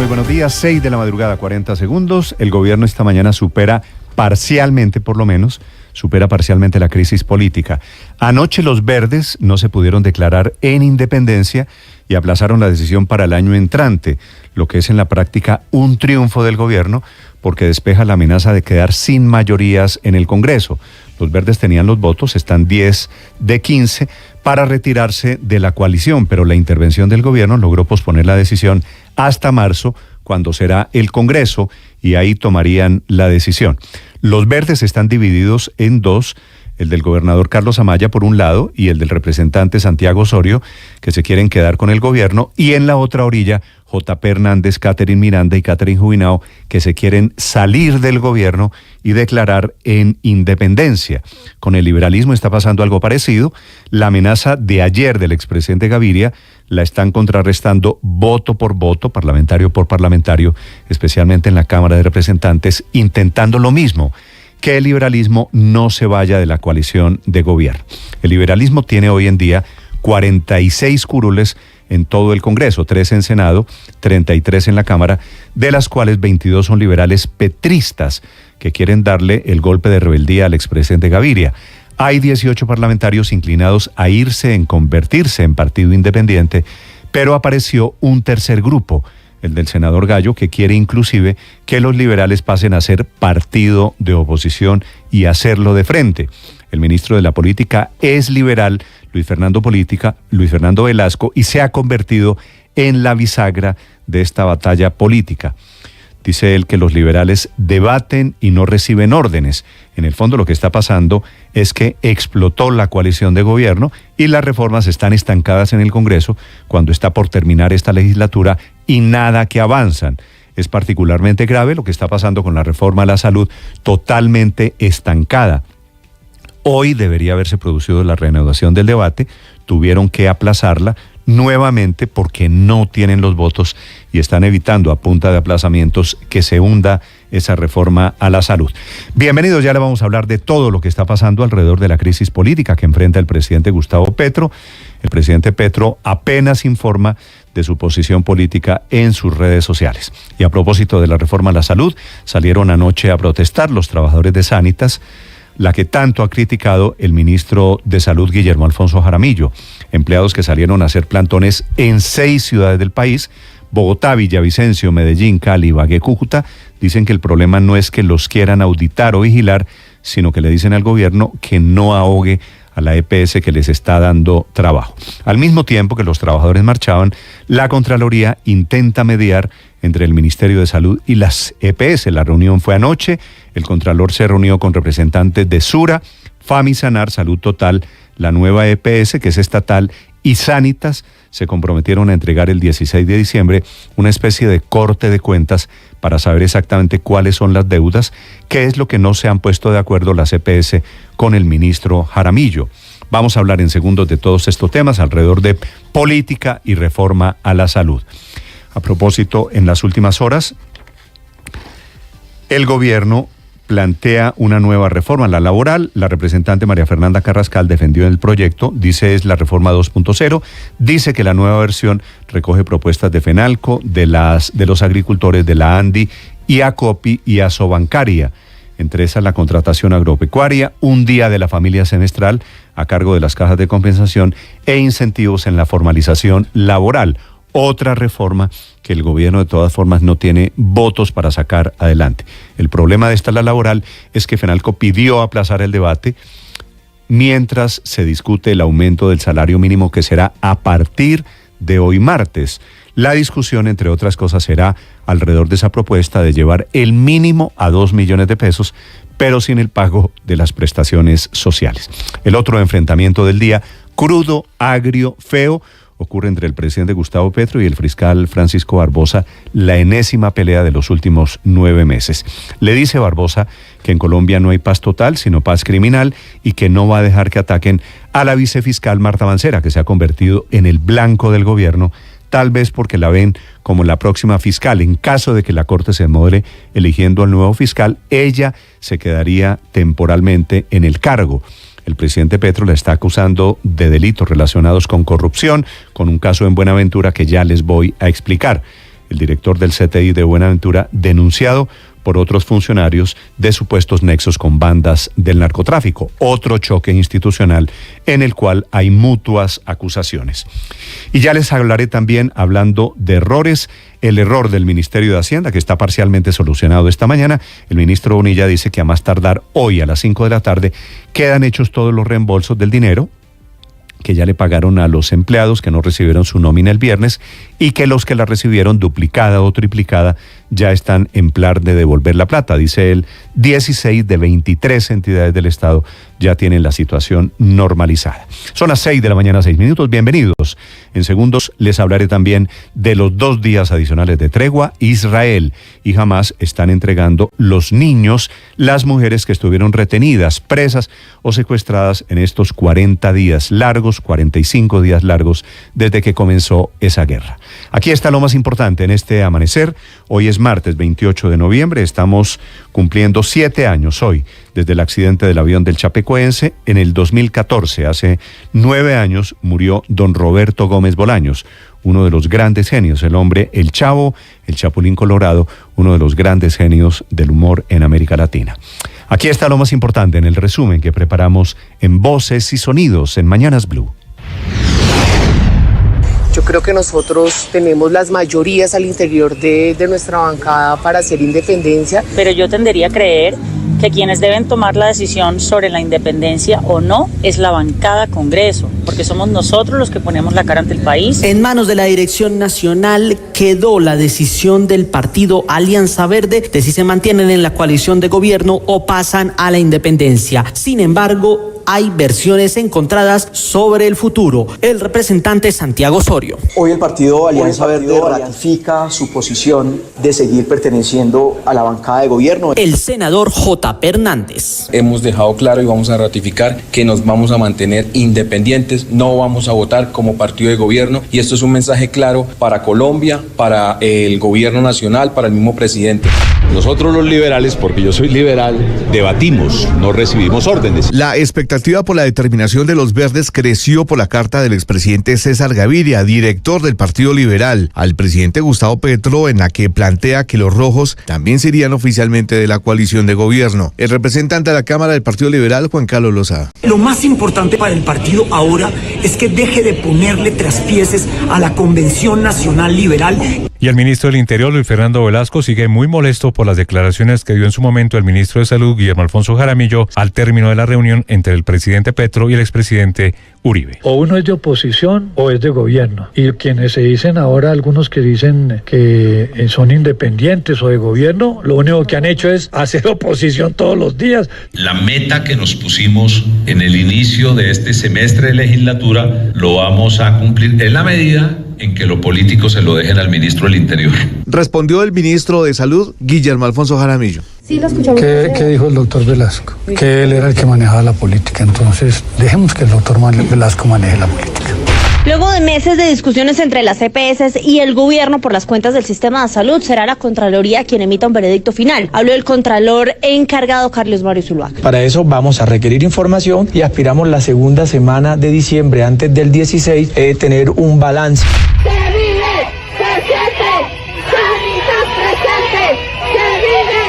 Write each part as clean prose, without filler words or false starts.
Muy buenos días, 6 de la madrugada, 40 segundos. El gobierno esta mañana supera parcialmente la crisis política. Anoche los verdes no se pudieron declarar en independencia y aplazaron la decisión para el año entrante, lo que es en la práctica un triunfo del gobierno porque despeja la amenaza de quedar sin mayorías en el Congreso. Los verdes tenían los votos, están 10 de 15 para retirarse de la coalición, pero la intervención del gobierno logró posponer la decisión hasta marzo, cuando será el Congreso, y ahí tomarían la decisión. Los verdes están divididos en dos, el del gobernador Carlos Amaya por un lado y el del representante Santiago Osorio, que se quieren quedar con el gobierno, y en la otra orilla J.P. Hernández, Catherine Miranda y Catherine Jubinao, que se quieren salir del gobierno y declarar en independencia. Con el liberalismo está pasando algo parecido. La amenaza de ayer del expresidente Gaviria la están contrarrestando voto por voto, parlamentario por parlamentario, especialmente en la Cámara de Representantes, intentando lo mismo, que el liberalismo no se vaya de la coalición de gobierno. El liberalismo tiene hoy en día 46 curules en todo el Congreso, 3 en Senado, 33 en la Cámara, de las cuales 22 son liberales petristas que quieren darle el golpe de rebeldía al expresidente Gaviria. Hay 18 parlamentarios inclinados a convertirse en partido independiente, pero apareció un tercer grupo, el del senador Gallo, que quiere inclusive que los liberales pasen a ser partido de oposición y hacerlo de frente. El ministro de la Política es liberal, Luis Fernando Velasco, y se ha convertido en la bisagra de esta batalla política. Dice él que los liberales debaten y no reciben órdenes. En el fondo lo que está pasando es que explotó la coalición de gobierno y las reformas están estancadas en el Congreso cuando está por terminar esta legislatura y nada que avanzan. Es particularmente grave lo que está pasando con la reforma a la salud, totalmente estancada. Hoy debería haberse producido la reanudación del debate, tuvieron que aplazarla nuevamente porque no tienen los votos y están evitando a punta de aplazamientos que se hunda esa reforma a la salud. Bienvenidos, ya le vamos a hablar de todo lo que está pasando alrededor de la crisis política que enfrenta el presidente Gustavo Petro. El presidente Petro apenas informa de su posición política en sus redes sociales. Y a propósito de la reforma a la salud, salieron anoche a protestar los trabajadores de Sanitas, la que tanto ha criticado el ministro de Salud Guillermo Alfonso Jaramillo. Empleados que salieron a hacer plantones en 6 ciudades del país, Bogotá, Villavicencio, Medellín, Cali, Ibagué, Cúcuta, dicen que el problema no es que los quieran auditar o vigilar, sino que le dicen al gobierno que no ahogue a la EPS que les está dando trabajo. Al mismo tiempo que los trabajadores marchaban, la Contraloría intenta mediar entre el Ministerio de Salud y las EPS. La reunión fue anoche, el Contralor se reunió con representantes de Sura, Famisanar, Salud Total, la nueva EPS que es estatal, y Sanitas se comprometieron a entregar el 16 de diciembre una especie de corte de cuentas para saber exactamente cuáles son las deudas, qué es lo que no se han puesto de acuerdo las EPS con el ministro Jaramillo. Vamos a hablar en segundos de todos estos temas alrededor de política y reforma a la salud. A propósito, en las últimas horas, el gobierno plantea una nueva reforma, la laboral. La representante María Fernanda Carrascal defendió el proyecto, dice es la reforma 2.0, dice que la nueva versión recoge propuestas de FENALCO, de los agricultores, de la ANDI y ACOPI y Asobancaria. Entre esas la contratación agropecuaria, un día de la familia semestral a cargo de las cajas de compensación e incentivos en la formalización laboral. Otra reforma que el gobierno de todas formas no tiene votos para sacar adelante. El problema de esta la laboral es que FENALCO pidió aplazar el debate mientras se discute el aumento del salario mínimo que será a partir de hoy martes. La discusión, entre otras cosas, será alrededor de esa propuesta de llevar el mínimo a 2 millones de pesos, pero sin el pago de las prestaciones sociales. El otro enfrentamiento del día, crudo, agrio, feo, ocurre entre el presidente Gustavo Petro y el fiscal Francisco Barbosa, la enésima pelea de los últimos 9 meses. Le dice Barbosa que en Colombia no hay paz total, sino paz criminal, y que no va a dejar que ataquen a la vicefiscal Marta Mancera, que se ha convertido en el blanco del gobierno, tal vez porque la ven como la próxima fiscal. En caso de que la Corte se demore eligiendo al nuevo fiscal, ella se quedaría temporalmente en el cargo. El presidente Petro la está acusando de delitos relacionados con corrupción, con un caso en Buenaventura que ya les voy a explicar. el director del CTI de Buenaventura, denunciado por otros funcionarios de supuestos nexos con bandas del narcotráfico. Otro choque institucional en el cual hay mutuas acusaciones. Y ya les hablaré también, hablando de errores, el error del Ministerio de Hacienda, que está parcialmente solucionado esta mañana. El ministro Bonilla dice que a más tardar hoy a las 5 de la tarde quedan hechos todos los reembolsos del dinero que ya le pagaron a los empleados que no recibieron su nómina el viernes y que los que la recibieron duplicada o triplicada ya están en plan de devolver la plata. Dice él, 16 de 23 entidades del Estado ya tienen la situación normalizada. Son las 6 de la mañana, 6 minutos. Bienvenidos. En segundos les hablaré también de los 2 días adicionales de tregua. Israel y Hamás están entregando los niños, las mujeres que estuvieron retenidas, presas o secuestradas en estos 40 días largos, 45 días largos desde que comenzó esa guerra. Aquí está lo más importante en este amanecer. Hoy es martes 28 de noviembre, estamos cumpliendo 7 años hoy desde el accidente del avión del Chapecoense. En el 2014, hace 9 años, murió don Roberto Gómez Bolaños, uno de los grandes genios, el hombre, el Chavo, el Chapulín Colorado, uno de los grandes genios del humor en América Latina. Aquí está lo más importante en el resumen que preparamos en Voces y Sonidos en Mañanas Blue. Yo creo que nosotros tenemos las mayorías al interior de nuestra bancada para hacer independencia. Pero yo tendería a creer que quienes deben tomar la decisión sobre la independencia o no es la bancada Congreso, porque somos nosotros los que ponemos la cara ante el país. En manos de la Dirección Nacional quedó la decisión del partido Alianza Verde de si se mantienen en la coalición de gobierno o pasan a la independencia. Sin embargo, hay versiones encontradas sobre el futuro. El representante Santiago Osorio. Hoy el partido Alianza Verde ratifica su posición de seguir perteneciendo a la bancada de gobierno. El senador J. Hernández. Hemos dejado claro y vamos a ratificar que nos vamos a mantener independientes, no vamos a votar como partido de gobierno, y esto es un mensaje claro para Colombia, para el gobierno nacional, para el mismo presidente. Nosotros los liberales, porque yo soy liberal, debatimos, no recibimos órdenes. La expectativa por la determinación de los verdes creció por la carta del expresidente César Gaviria, director del Partido Liberal, al presidente Gustavo Petro, en la que plantea que los rojos también serían oficialmente de la coalición de gobierno. El representante de la Cámara del Partido Liberal, Juan Carlos Lozada. Lo más importante para el partido ahora es que deje de ponerle traspieces a la Convención Nacional Liberal. Y el ministro del Interior, Luis Fernando Velasco, sigue muy molesto por las declaraciones que dio en su momento el ministro de Salud, Guillermo Alfonso Jaramillo, al término de la reunión entre el presidente Petro y el expresidente Uribe. O uno es de oposición o es de gobierno. Y quienes se dicen ahora, algunos que dicen que son independientes o de gobierno, lo único que han hecho es hacer oposición todos los días. La meta que nos pusimos en el inicio de este semestre de legislatura lo vamos a cumplir en la medida en que lo político se lo dejen al ministro del Interior. Respondió el ministro de Salud, Guillermo Alfonso Jaramillo. Sí, lo escuchamos. ¿Qué dijo el doctor Velasco? Que él era el que manejaba la política. Entonces, dejemos que el doctor Velasco maneje la política. Luego de meses de discusiones entre las EPS y el gobierno por las cuentas del sistema de salud, será la Contraloría quien emita un veredicto final. Habló el Contralor encargado Carlos Mario Zuluaga. Para eso vamos a requerir información y aspiramos la segunda semana de diciembre, antes del 16, tener un balance.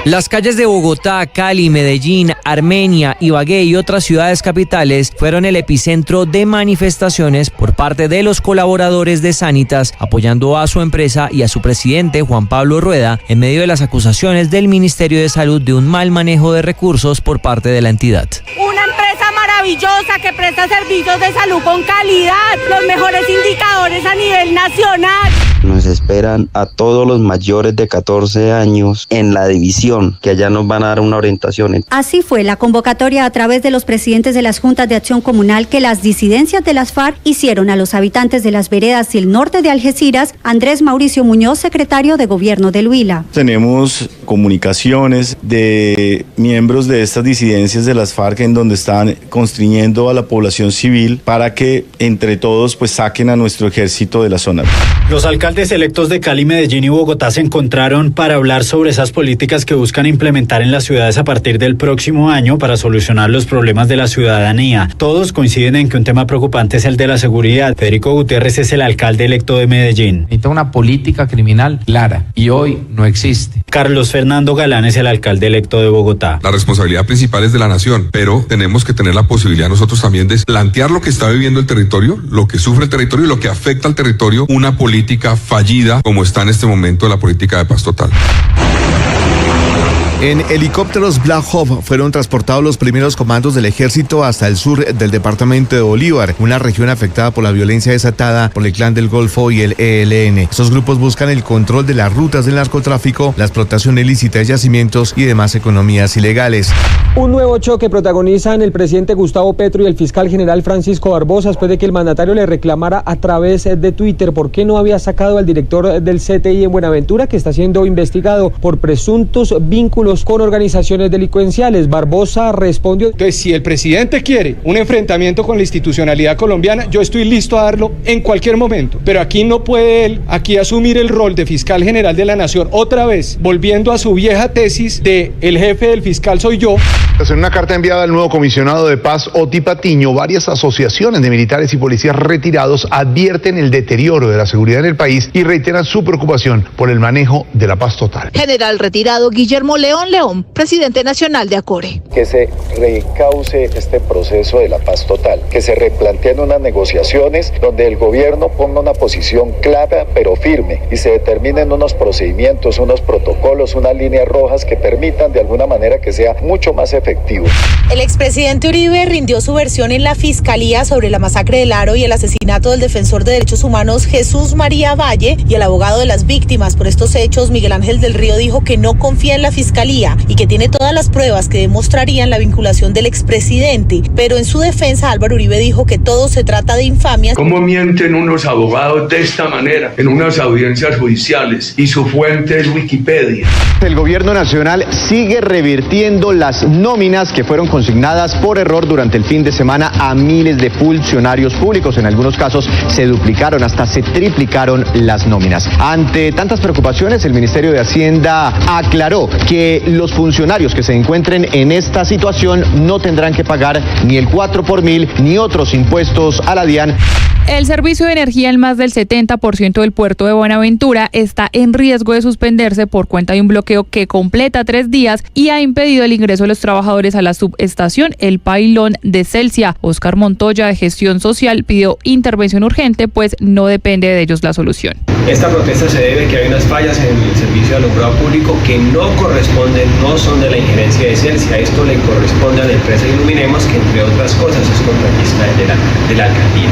Las calles de Bogotá, Cali, Medellín, Armenia, Ibagué y otras ciudades capitales fueron el epicentro de manifestaciones por parte de los colaboradores de Sanitas, apoyando a su empresa y a su presidente, Juan Pablo Rueda, en medio de las acusaciones del Ministerio de Salud de un mal manejo de recursos por parte de la entidad. Una empresa maravillosa que presta servicios de salud con calidad, los mejores indicadores a nivel nacional. Nos esperan a todos los mayores de 14 años en la división, que allá nos van a dar una orientación. Así fue la convocatoria a través de los presidentes de las juntas de acción comunal que las disidencias de las FARC hicieron a los habitantes de las veredas y el norte de Algeciras. Andrés Mauricio Muñoz, secretario de Gobierno del Huila. Tenemos comunicaciones de miembros de estas disidencias de las FARC en donde están constriñendo a la población civil para que entre todos pues saquen a nuestro ejército de la zona. Los alcaldes electos de Cali, Medellín y Bogotá se encontraron para hablar sobre esas políticas que buscan implementar en las ciudades a partir del próximo año para solucionar los problemas de la ciudadanía. Todos coinciden en que un tema preocupante es el de la seguridad. Federico Gutiérrez es el alcalde electo de Medellín. Necesita una política criminal clara y hoy no existe. Carlos Fernando Galán es el alcalde electo de Bogotá. La responsabilidad principal es de la nación, pero tenemos que tener la posibilidad nosotros también de plantear lo que está viviendo el territorio, lo que sufre el territorio y lo que afecta al territorio, una política fallida como está en este momento la política de paz total. En helicópteros Black Hawk fueron transportados los primeros comandos del ejército hasta el sur del departamento de Bolívar, una región afectada por la violencia desatada por el Clan del Golfo y el ELN. Estos grupos buscan el control de las rutas del narcotráfico, la explotación ilícita de yacimientos y demás economías ilegales. Un nuevo choque protagonizan el presidente Gustavo Petro y el fiscal general Francisco Barbosa después de que el mandatario le reclamara a través de Twitter por qué no había sacado al director del CTI en Buenaventura, que está siendo investigado por presuntos vínculos con organizaciones delincuenciales. Barbosa respondió: entonces, si el presidente quiere un enfrentamiento con la institucionalidad colombiana, yo estoy listo a darlo en cualquier momento, pero aquí no puede él asumir el rol de fiscal general de la nación otra vez, volviendo a su vieja tesis de el jefe del fiscal soy yo. En una carta enviada al nuevo comisionado de paz, Oti Patiño, varias asociaciones de militares y policías retirados advierten el deterioro de la seguridad en el país y reiteran su preocupación por el manejo de la paz total. General retirado Guillermo León, presidente nacional de ACORE. Que se recauce este proceso de la paz total, que se replanteen unas negociaciones donde el gobierno ponga una posición clara pero firme y se determinen unos procedimientos, unos protocolos, unas líneas rojas que permitan de alguna manera que sea mucho más efectivo. El expresidente Uribe rindió su versión en la Fiscalía sobre la masacre del Aro y el asesinato del defensor de derechos humanos Jesús María Valle, y el abogado de las víctimas por estos hechos, Miguel Ángel del Río, dijo que no confía en la Fiscalía y que tiene todas las pruebas que demostrarían la vinculación del expresidente, pero en su defensa Álvaro Uribe dijo que todo se trata de infamias. ¿Cómo mienten unos abogados de esta manera en unas audiencias judiciales y su fuente es Wikipedia? El gobierno nacional sigue revirtiendo las nóminas que fueron consignadas por error durante el fin de semana a miles de funcionarios públicos. En algunos casos se duplicaron, hasta se triplicaron las nóminas. Ante tantas preocupaciones, el Ministerio de Hacienda aclaró que los funcionarios que se encuentren en esta situación no tendrán que pagar ni el 4 por mil ni otros impuestos a la DIAN. El servicio de energía en más del 70% del puerto de Buenaventura está en riesgo de suspenderse por cuenta de un bloqueo que completa 3 días y ha impedido el ingreso de los trabajadores a la subestación El Pailón de Celsia. Oscar Montoya, de Gestión Social, pidió intervención urgente, pues no depende de ellos la solución. Esta protesta se debe a que hay unas fallas en el servicio de alumbrado público que no corresponden, no son de la injerencia de Celsia. Esto le corresponde a la empresa Iluminemos, que entre otras cosas es contratista de la alcaldía.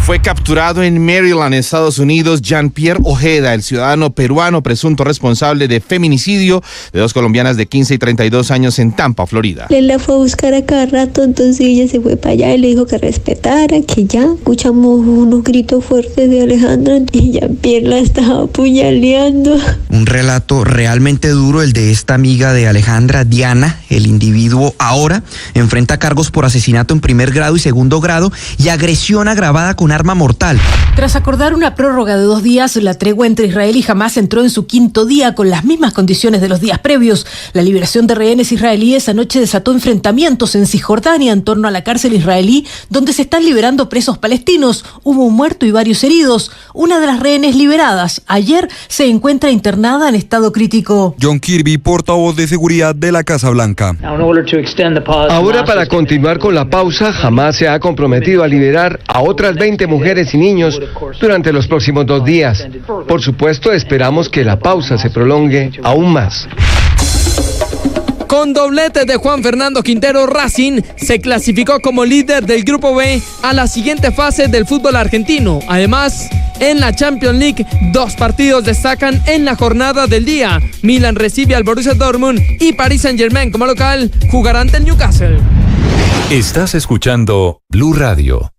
Fue capturado en Maryland, Estados Unidos, Jean-Pierre Ojeda, el ciudadano peruano presunto responsable de feminicidio de 2 colombianas de 15 y 32 años en Tampa, Florida. Él la fue a buscar a cada rato, entonces ella se fue para allá y le dijo que respetara, que ya. Escuchamos unos gritos fuertes de Alejandra y Jean-Pierre la estaba apuñaleando. Un relato realmente duro, el de esta amiga de Alejandra, Diana. El individuo ahora enfrenta cargos por asesinato en primer grado y segundo grado y agresión agravada con arma mortal. Tras acordar una prórroga de 2 días, la tregua entre Israel y Hamás entró en su 5º día con las mismas condiciones de los días previos. La liberación de rehenes israelíes anoche desató enfrentamientos en Cisjordania en torno a la cárcel israelí, donde se están liberando presos palestinos. Hubo un muerto y varios heridos. Una de las rehenes liberadas ayer se encuentra internada en estado crítico. John Kirby, portavoz de seguridad de la Casa Blanca. Ahora, para continuar con la pausa, Hamás se ha comprometido a liberar a otras 20 mujeres y niños durante los próximos 2 días. Por supuesto, esperamos que la pausa se prolongue aún más. Con doblete de Juan Fernando Quintero, Racing se clasificó como líder del Grupo B a la siguiente fase del fútbol argentino. Además, en la Champions League, 2 partidos destacan en la jornada del día. Milan recibe al Borussia Dortmund y Paris Saint-Germain como local jugará ante el Newcastle. Estás escuchando Blue Radio.